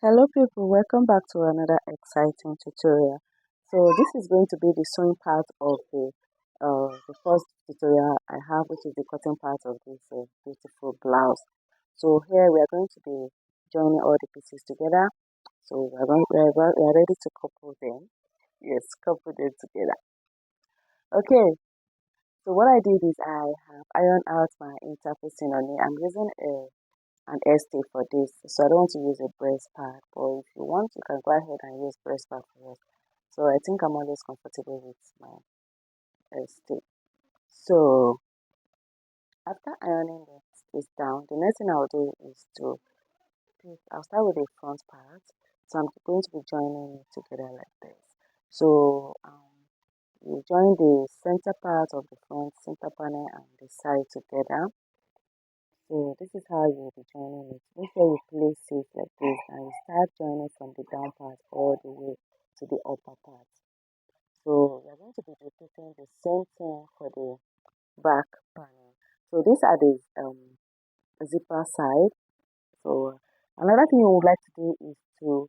Hello people, welcome back to another exciting tutorial. So this is going to be the sewing part of the first tutorial I have, which is the cutting part of this beautiful blouse. So here we are going to be joining all the pieces together. So we are ready to couple them. Yes, couple them together. Okay, so what I did is I have ironed out my interfacing on it. I'm using an ST for this, so I don't want to use a breast pad, but if you want, you can go ahead and use breast pad for yours. So I think I'm always comfortable with my ST. So after ironing this down, the next thing I'll do is I'll start with the front part. So I'm going to be joining it together like this. So you join the center part of the front, center panel, and the side together. So this is how you'll be joining it. Make sure you place it like this and you start joining from the down part all the way to the upper part. So you're going to be repeating the same thing for the back panel. So these are the zipper side. So another thing you would like to do is to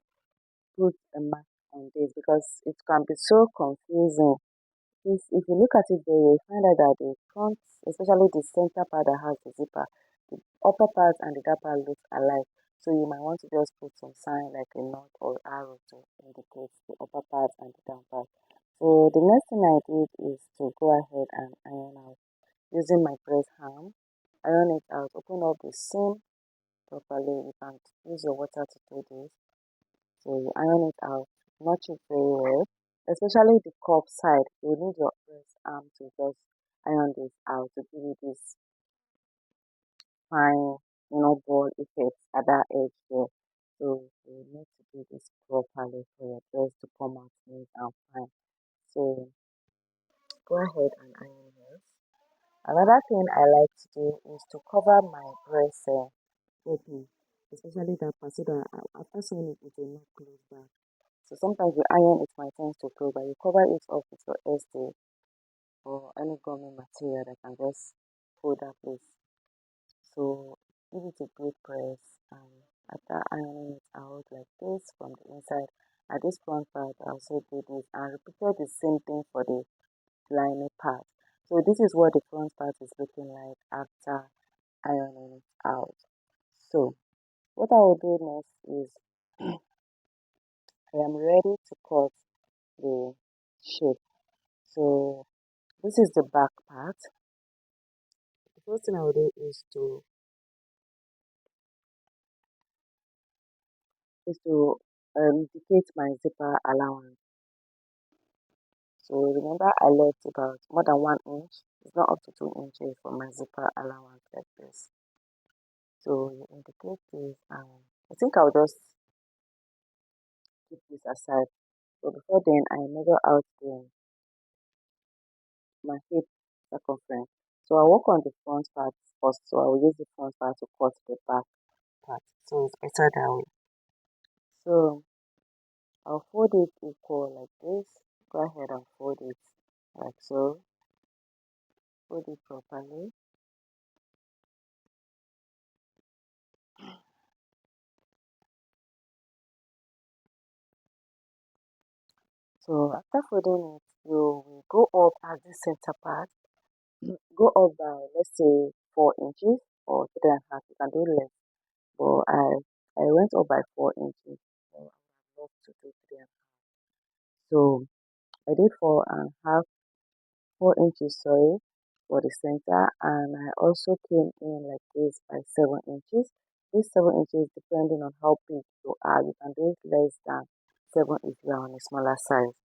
put a mark on this because it can be so confusing. If you look at it there, you find out that the front, especially the center part that has the zipper, the upper part and the down part look alike. So you might want to just put some sign like a knot or arrow to indicate the upper part and the down part. So the next thing I did is to go ahead and iron out using my press hand. Iron it out, open up the seam properly. You can use your water to do this. So you iron it out, notch it very well, especially the cup side. You need your press arm to just iron this out to give you this fine, ball effect at that edge there. So you need to do this properly for your dress to come out neat and fine. So go ahead and iron this. Another thing I like to do is to cover my breast open, especially that part so that after sewing it, it will not close back. So sometimes the iron it might tend to close, but you cover it up with your ST or any gummy material that can just hold that place. So give it a good press and after ironing it out like this from the inside, at this front part I also do this and repeated the same thing for the lining part. So this is what the front part is looking like after ironing it out. So what I will do next is I am ready to cut the shape. So this is the back part. The first thing I will do is to indicate my zipper allowance. So remember I left about more than 1 inch. It's not up to 2 inches for my zipper allowance like this. So you indicate this and I think I'll just keep this aside. So before then I measure out my hip circumference. So I work on the front part first. So I will use the front part to cut the back part. So it's better that way. So I'll fold it equal like this. Go ahead and fold it like so. Fold it properly. So after folding it, you will go up at the center part. Go up by let's say 4 inches or 3.5. You can do less. But I went up by 4 inches. So I would love to do 3.5. So I did 4.5 4 inches, sorry, for the center, and I also came in like this by 7 inches. This 7 inches depending on how big you are, you can do it less than 7 if you are on a smaller size.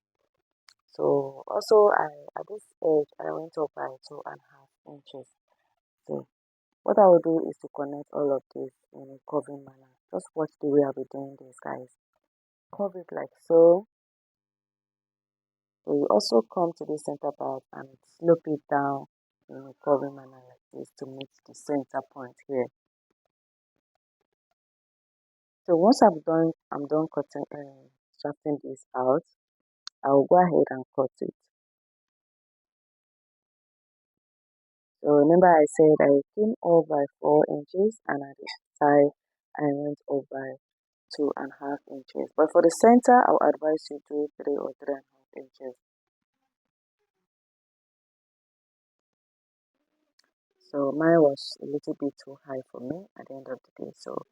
So also I at this edge I went up by 2.5 inches. So what I will do is to connect all of this in a curving manner. Just watch the way I'll be doing this, guys. Curve it like so. So you also come to the center part and slope it down in a curving manner like this to meet the center point here. So once I'm done cutting and straightening this out, I will go ahead and cut it. So remember I said I came up by 4 inches and at the side I went up by 2.5 inches. But for the center, I'll advise you do 3 or 3.5 inches. So mine was a little bit too high for me at the end of the day. So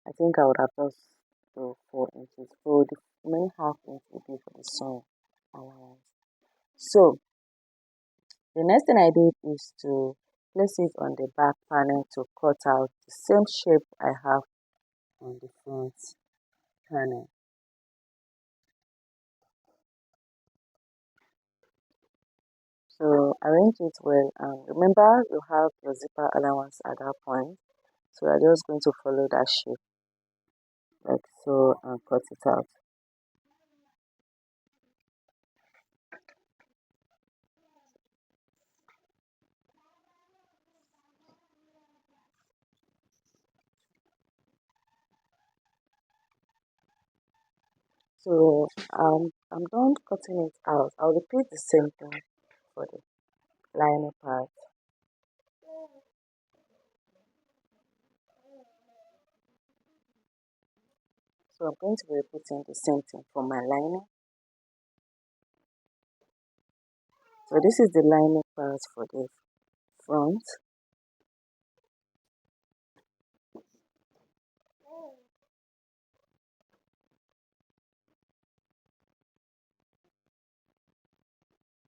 I think I would have just do 4 inches. So the remaining half inch will be for the sewing allowance. So the next thing I did is to place it on the back panel to cut out the same shape I have on the front panel. So arrange it well, and remember you have your zipper allowance at that point. So you're just going to follow that shape like so and cut it out. So I'm done cutting it out. I'll repeat the same thing for the lining part. So I'm going to be repeating the same thing for my lining. So this is the lining part for the front.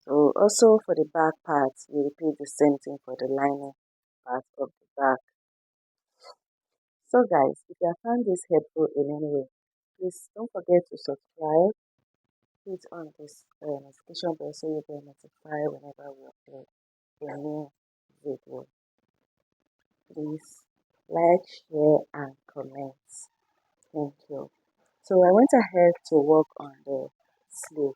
So also for the back part, you repeat the same thing for the lining part of the back. So guys, if you have found this helpful in any way, please don't forget to subscribe, hit on this notification bell so you'll be notified whenever we upload a new video. Please like, share, and comment. Thank you. So I went ahead to work on the sleeve.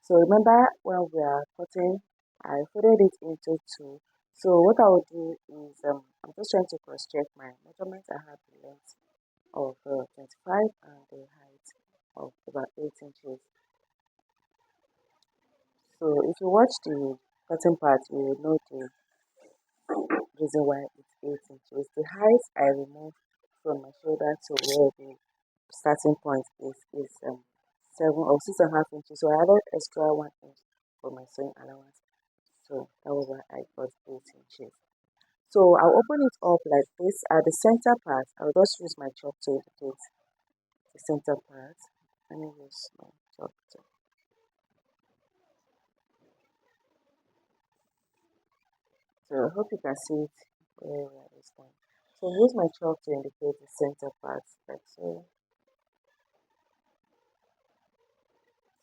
So remember when we are cutting, I folded it into two. So what I will do is I'm just trying to cross check my measurements. I have the length of 25 and the height of about 8 inches. So if you watch the cutting part, you will know the reason why it's 8 inches. The height I removed from my shoulder to where the starting point is 7 or 6.5 inches. So I added extra 1 inch for my sewing allowance. So that was why I got 8 inches. So I'll open it up like this. At the center part, I'll just use my chalk to indicate the center part. Let me use my chalk to. So I hope you can see it very well this time. So use my chalk to indicate the center part like so.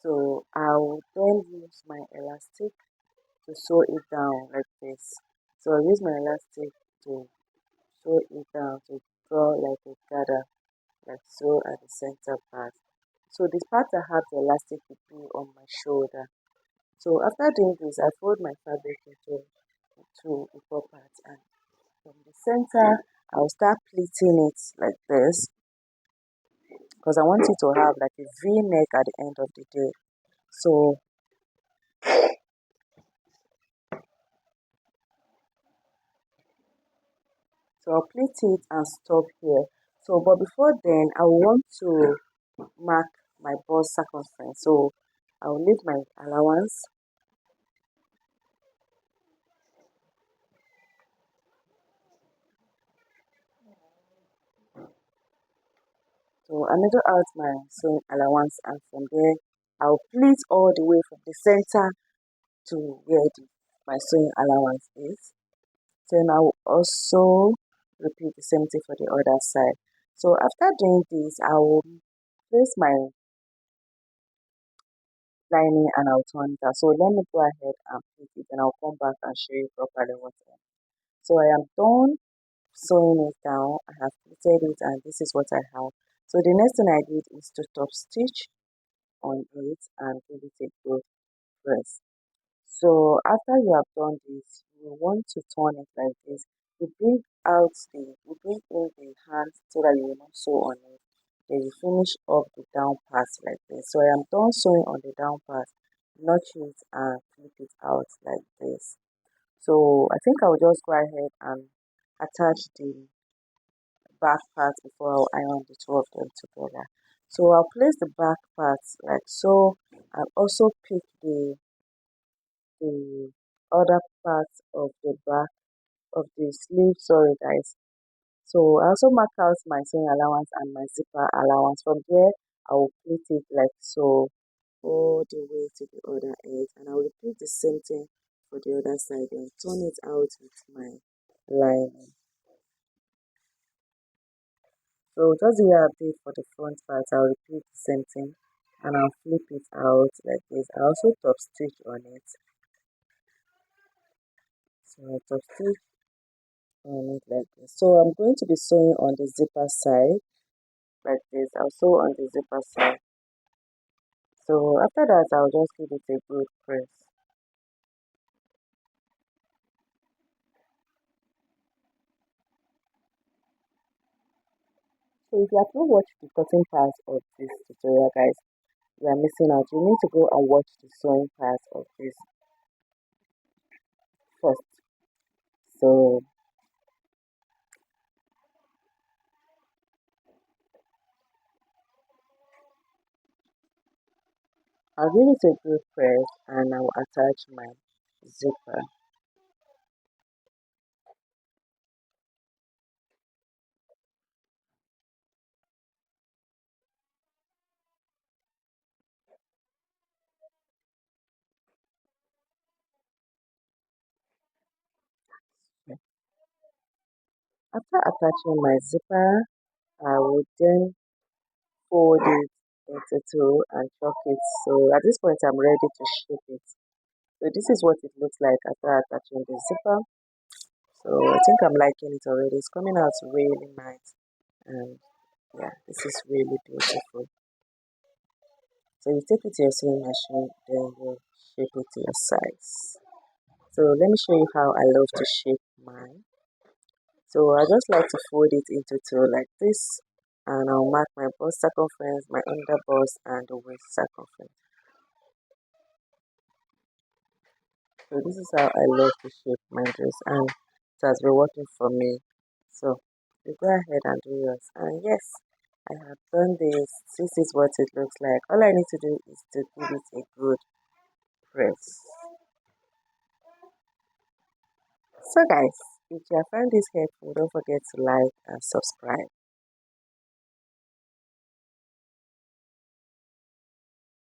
So I'll then use my elastic to sew it down like this. So I'll use my elastic to sew it down to draw like a gather like so at the center part. So this part I have the elastic will be on my shoulder. So after doing this, I fold my fabric into two equal parts, and from the center I'll start pleating it like this because I want it to have like a V neck at the end of the day. So I'll pleat it and stop here. So but before then I want to mark my bust circumference. So I'll leave my allowance. So I measure out my sewing allowance, and from there I'll pleat all the way from the center to where my sewing allowance is. Then I'll also repeat the same thing for the other side. So after doing this, I will place my lining and I'll turn it out. So let me go ahead and pleat it, and I'll come back and show you properly what I am. So I am done sewing it down. I have pleated it, and this is what I have. So the next thing I did is to top stitch on it and give it a good press. So after you have done this, you want to turn it like this. You bring in the hand so that you will not sew on it. Then you finish up the down part like this. So I am done sewing on the down part, notch it and flip it out like this. So I think I will just go ahead and attach the back part before I iron the two of them together. So I'll place the back parts like so, and also pick the other parts of the back of the sleeve. Sorry guys. So I also mark out my sewing allowance and my zipper allowance. From there, I will pleat it like so all the way to the other edge, and I will repeat the same thing for the other side and turn it out with my lining. So just the way I did for the front part, I'll repeat the same thing and I'll flip it out like this. I also top stitch on it. So I top stitch on it like this. So I'm going to be sewing on the zipper side like this. I'll sew on the zipper side. So after that, I'll just give it a good press. So if you have not watched the cutting part of this tutorial, guys, you are missing out. You need to go and watch the sewing part of this first. So I'll give it a good press and I'll attach my zipper. After attaching my zipper, I will then fold it into two and chuck it. So at this point, I'm ready to shape it. So this is what it looks like after attaching the zipper. So I think I'm liking it already. It's coming out really nice. And yeah, this is really beautiful. So you take it to your sewing machine, then you shape it to your size. So let me show you how I love to shape mine. So I just like to fold it into two like this, and I'll mark my bust circumference, my under bust, and the waist circumference. So this is how I love to shape my dress, and it has been working for me. So you go ahead and do yours. And yes, I have done this. This is what it looks like. All I need to do is to give it a good press. So guys, if you have found this helpful, don't forget to like and subscribe.